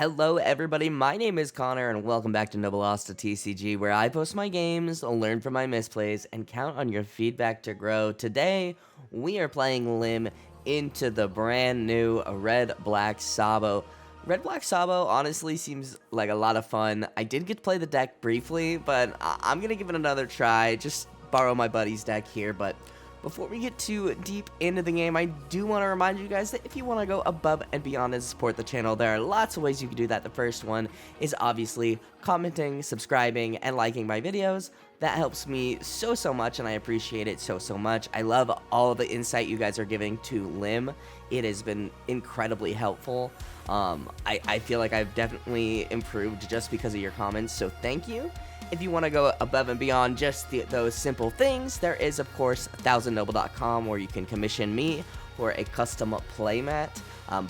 Hello everybody, my name is Connor and welcome back to OPTCG, where I post my games, learn from my misplays, and count on your feedback to grow. Today, we are playing Lim into the brand new Red Black Sabo. Red Black Sabo honestly seems like a lot of fun. I did get to play the deck briefly, but I'm gonna give it another try, just borrow my buddy's deck here, but before we get too deep into the game, I do want to remind you guys that if you want to go above and beyond and support the channel, there are lots of ways you can do that. The first one is obviously commenting, subscribing, and liking my videos. That helps me so much, and I appreciate it so much. I love all of the insight you guys are giving to Lim. It has been incredibly helpful. I feel like I've definitely improved just because of your comments, so thank you. If you want to go above and beyond just those simple things, there is, of course, 1000noble.com, where you can commission me for a custom playmat.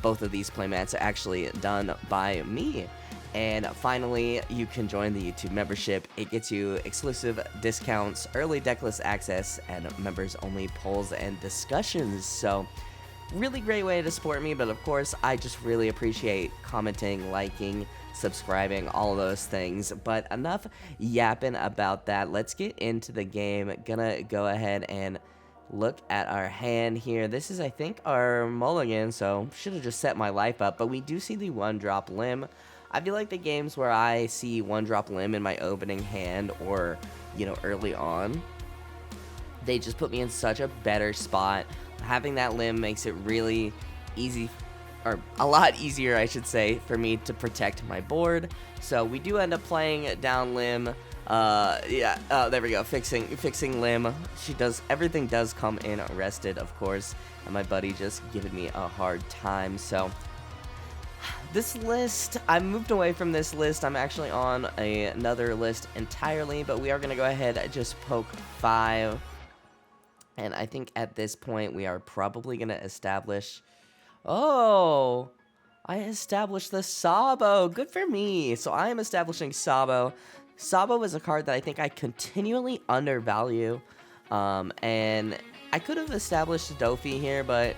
Both of these playmats are actually done by me. And finally, you can join the YouTube membership. It gets you exclusive discounts, early decklist access, and members-only polls and discussions. So, really great way to support me, but of course, I just really appreciate commenting, liking, subscribing, all those things. But enough yapping about that. Let's get into the game. Gonna go ahead and look at our hand here. This is, I think, our mulligan, so should have just set my life up. But we do see the one-drop Lim. I feel like the games where I see one-drop Lim in my opening hand or, you know, early on, they just put me in such a better spot. Having that Lim makes it really easy, or a lot easier, I should say, for me to protect my board. So we do end up playing down Lim. There we go, fixing Lim. Everything does come in rested, of course, and my buddy just giving me a hard time. So this list, I moved away from this list. I'm actually on another list entirely, but we are gonna go ahead and just poke 5. And I think at this point we are probably gonna establish. Oh, I established the Sabo. Good for me. So I am establishing Sabo. Sabo is a card that I think I continually undervalue. And I could have established Dofi here, but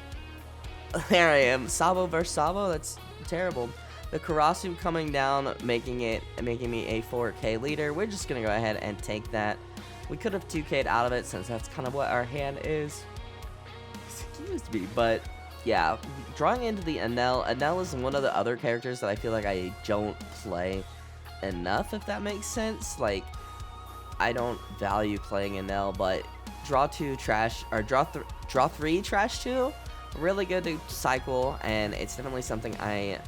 there I am. Sabo versus Sabo. That's terrible. The Karasu coming down, making me a 4K leader. We're just gonna go ahead and take that. We could have 2K'd out of it, since that's kind of what our hand is. Excuse me, but yeah, drawing into the Enel. Enel is one of the other characters that I feel like I don't play enough, if that makes sense. Like, I don't value playing Enel, but draw 2 trash, or draw 3 trash 2, really good to cycle, and it's definitely something I'm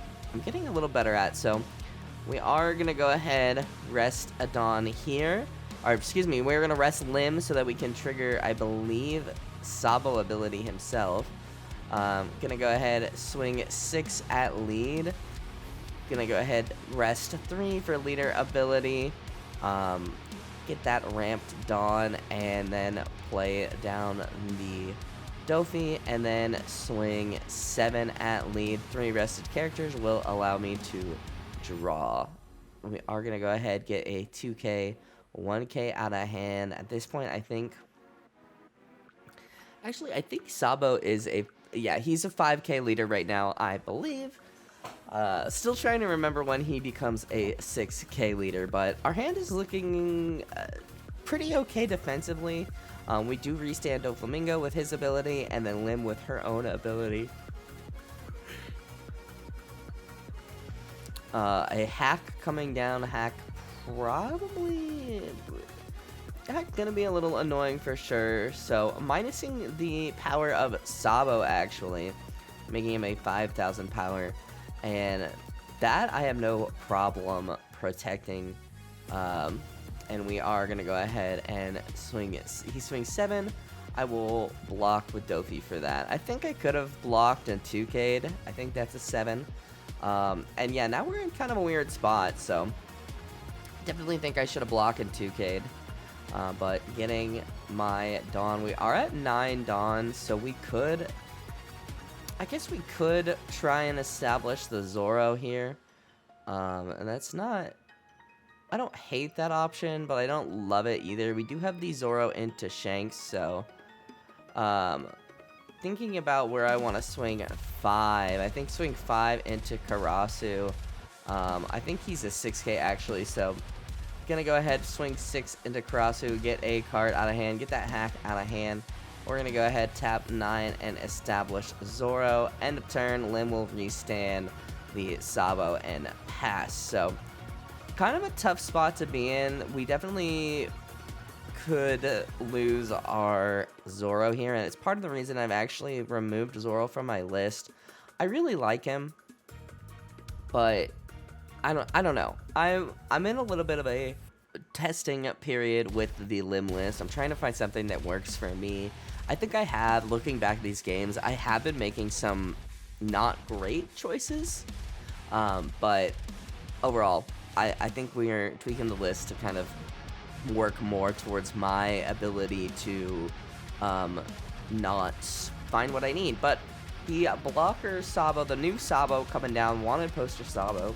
getting a little better at. So we are gonna go ahead, rest Adon here. Or, excuse me, we're going to rest Lim so that we can trigger, I believe, Sabo ability himself. Going to go ahead, swing 6 at lead. Going to go ahead, rest 3 for leader ability. Get that ramped Dawn, and then play down the Dofi, and then swing 7 at lead. 3 rested characters will allow me to draw. We are going to go ahead, get a 2K, 1K out of hand. At this point, I think Sabo is he's a 5K leader right now, I believe. Still trying to remember when he becomes a 6K leader, but our hand is looking pretty okay defensively. We do restand Doflamingo with his ability, and then Lim with her own ability. A hack coming down, hack probably gonna be a little annoying for sure. So minusing the power of Sabo, actually making him a 5,000 power, and that I have no problem protecting. And we are gonna go ahead and swing it. He swings 7. I will block with Dofi for that. I think I could have blocked and 2K'd. I think that's a 7. And yeah, now we're in kind of a weird spot, so definitely think I should have blocked and 2K'd. But getting my Dawn, we are at 9 Dawn, so I guess we could try and establish the Zoro here. And that's not, I don't hate that option, but I don't love it either. We do have the Zoro into Shanks, so thinking about where I want to swing 5, I think swing 5 into Karasu I think he's a 6K actually, so gonna go ahead, swing 6 into Karasu, get a card out of hand, get that hack out of hand. We're gonna go ahead, tap 9 and establish Zoro. End of turn, Lim will restand the Sabo and pass. So kind of a tough spot to be in. We definitely could lose our Zoro here, and it's part of the reason I've actually removed Zoro from my list. I really like him, but I don't know. I'm in a little bit of a testing period with the Lim list. I'm trying to find something that works for me. I think I have, looking back at these games, I have been making some not great choices, but overall, I think we are tweaking the list to kind of work more towards my ability to not find what I need. But the blocker Sabo, the new Sabo coming down, wanted poster Sabo.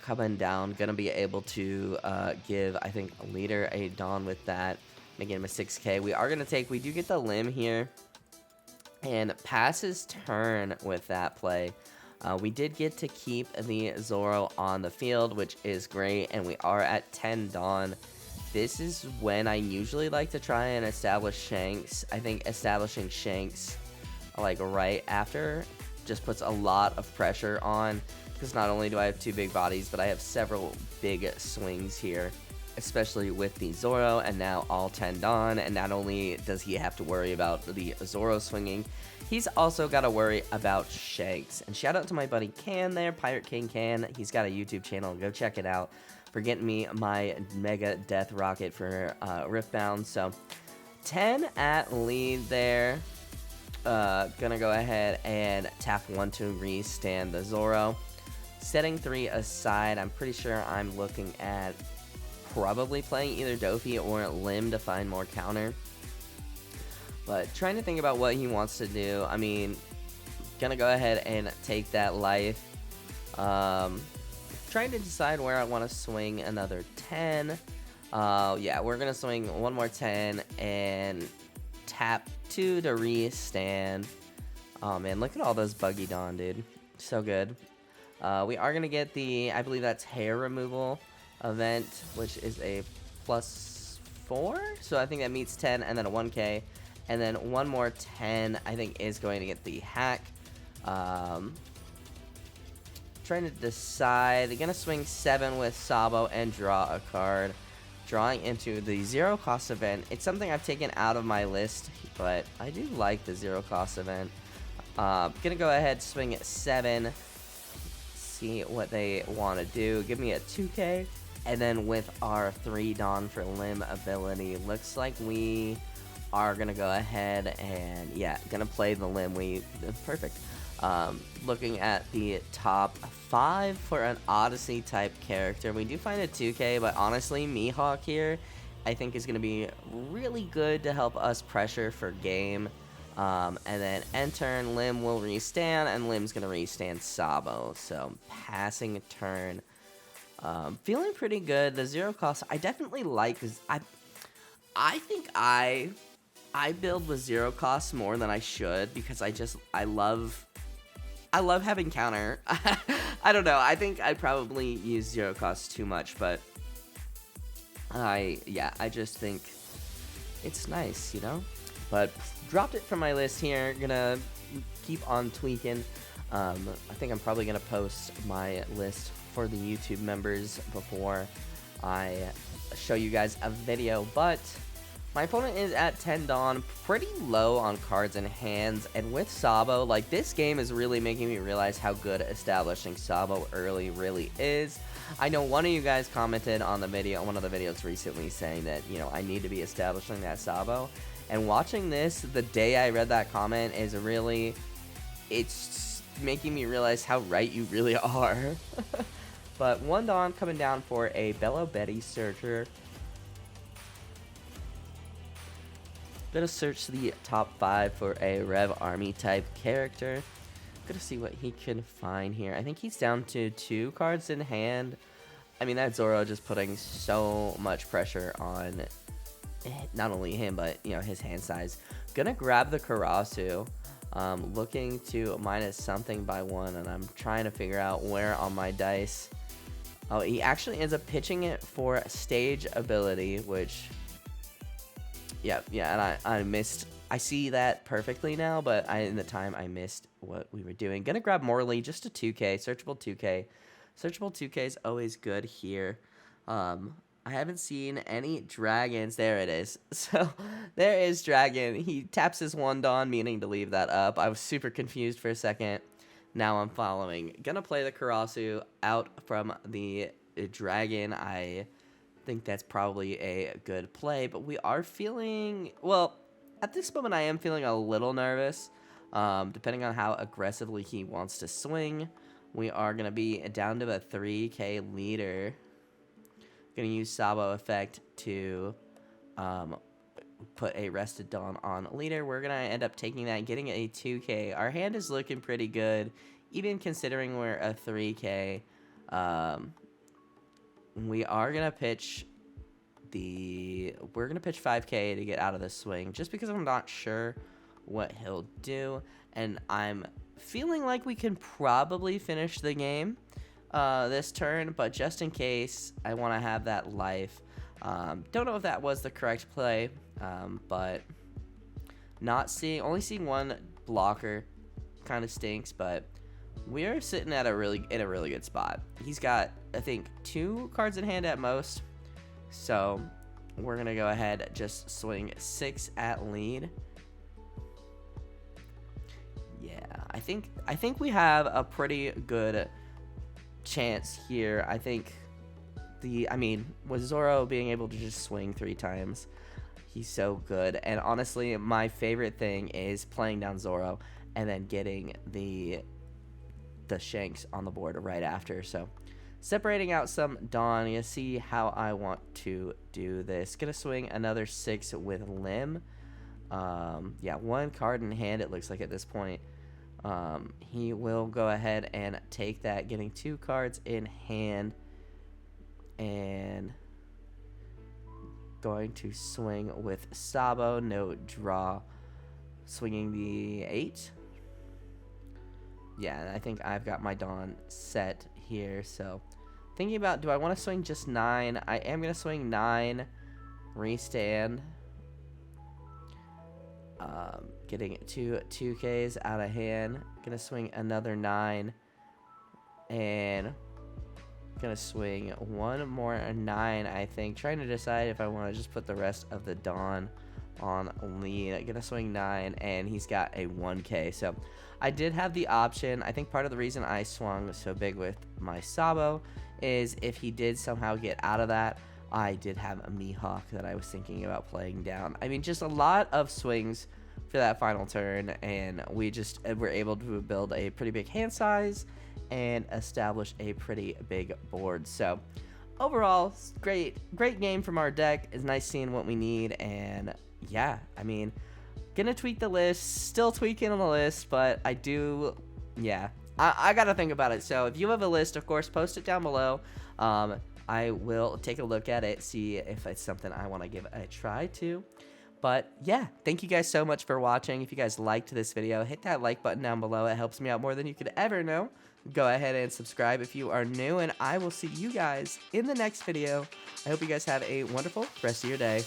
Coming down, gonna be able to give, I think, a leader a Dawn with that, making him a 6K. We do get the Lim here, and pass his turn with that play. We did get to keep the Zoro on the field, which is great, and we are at 10 Dawn. This is when I usually like to try and establish Shanks. I think establishing Shanks, like, right after just puts a lot of pressure on, because not only do I have 2 big bodies, but I have several big swings here, especially with the Zoro, and now all 10 Dawn. And not only does he have to worry about the Zoro swinging, he's also got to worry about Shanks. And shout out to my buddy Can there, Pirate King Can. He's got a YouTube channel. Go check it out for getting me my Mega Death Rocket for Riftbound. So 10 at lead there. Gonna go ahead and tap 1 to restand the Zoro. Setting 3 aside, I'm pretty sure I'm looking at probably playing either Dofi or Lim to find more counter. But trying to think about what he wants to do. I mean, gonna go ahead and take that life. Trying to decide where I want to swing another 10. Yeah, we're gonna swing one more 10 and tap 2 to restand. Oh man, look at all those Buggy Dawn, dude. So good. We are going to get the, I believe that's hair removal event, which is a +4. So I think that meets 10 and then a 1K. And then one more 10, I think, is going to get the hack. Trying to decide. They're going to swing 7 with Sabo and draw a card. Drawing into the 0 cost event. It's something I've taken out of my list, but I do like the 0 cost event. Going to go ahead, swing at 7. See what they want to do. Give me a 2K. And then with our 3 Dawn for Lim ability, looks like we are going to go ahead and, yeah, going to play the Lim. Perfect. Looking at the top 5 for an Odyssey type character, we do find a 2K, but honestly, Mihawk here, I think is going to be really good to help us pressure for game. And then end turn, Lim will restand, and Lim's going to restand Sabo. So passing a turn. Feeling pretty good. The 0 cost, I definitely like, because I think I build with 0 costs more than I should, because I love having counter. I don't know. I think I probably use 0 costs too much, but I just think it's nice, you know? But dropped it from my list here. Gonna keep on tweaking. I think I'm probably gonna post my list for the YouTube members before I show you guys a video. But my opponent is at 10 Dawn, pretty low on cards and hands. And with Sabo, like, this game is really making me realize how good establishing Sabo early really is. I know one of you guys commented on the video, one of the videos recently, saying that, you know, I need to be establishing that Sabo. And watching this, the day I read that comment is really, it's making me realize how right you really are. But 1 Dawn coming down for a Bello Betty Searcher. Gonna search the top 5 for a Rev Army type character. Gonna see what he can find here. I think he's down to 2 cards in hand. I mean, that Zoro just putting so much pressure on not only him, but, you know, his hand size. Gonna grab the Karasu. Looking to minus something by 1, and I'm trying to figure out where on my dice. Oh, he actually ends up pitching it for stage ability, which, yeah, and I missed. I see that perfectly now, but in the time I missed what we were doing. Gonna grab Morley, just a 2K, searchable 2K. Searchable 2K is always good here. I haven't seen any dragons. There it is. So there is dragon. He taps his 1 Dawn, meaning to leave that up. I was super confused for a second. Now I'm following. Gonna play the Karasu out from the dragon. I think that's probably a good play, but we are feeling, well, at this moment I am feeling a little nervous, depending on how aggressively he wants to swing. We are going to be down to a 3K leader. Going to use Sabo effect to put a rested Dawn on leader. We're going to end up taking that, getting a 2K. Our hand is looking pretty good, even considering we're a 3K. We are going to pitch we're going to pitch 5K to get out of the swing, just because I'm not sure what he'll do. And I'm feeling like we can probably finish the game this turn, but just in case, I want to have that life. Don't know if that was the correct play, but only seeing 1 blocker kind of stinks, but we're sitting at in a really good spot. He's got, I think, 2 cards in hand at most, so we're gonna go ahead, just swing 6 at lead. Yeah, I think we have a pretty good chance here. I think with Zoro being able to just swing 3 times, he's so good. And honestly, my favorite thing is playing down Zoro and then getting the Shanks on the board right after. So separating out some Dawn, you see how I want to do this. Gonna swing another 6 with Lim. Yeah, 1 card in hand, it looks like at this point. He will go ahead and take that, getting 2 cards in hand, and going to swing with Sabo, no draw, swinging the 8. Yeah, I think I've got my Dawn set here, so thinking about, do I want to swing just 9? I am going to swing 9, restand, getting 2 2Ks out of hand. Going to swing another 9, and going to swing 1 more 9, I think, trying to decide if I want to just put the rest of the Dawn on lead. Gonna swing 9, and he's got a 1K. So I did have the option. I think part of the reason I swung so big with my Sabo is if he did somehow get out of that, I did have a Mihawk that I was thinking about playing down. I mean, just a lot of swings for that final turn, and we just were able to build a pretty big hand size and establish a pretty big board. So overall, great game from our deck. It's nice seeing what we need, and yeah, I mean, gonna tweak the list, still tweaking on the list, but I do, yeah, I gotta think about it. So if you have a list, of course, post it down below. I will take a look at it, see if it's something I want to give a try to. But yeah, thank you guys so much for watching. If you guys liked this video, hit that like button down below. It helps me out more than you could ever know. Go ahead and subscribe if you are new, and I will see you guys in the next video. I hope you guys have a wonderful rest of your day.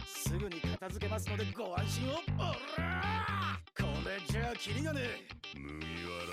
すぐに片付けますのでご安心を。おらー、これじゃあキリがねえ。麦わら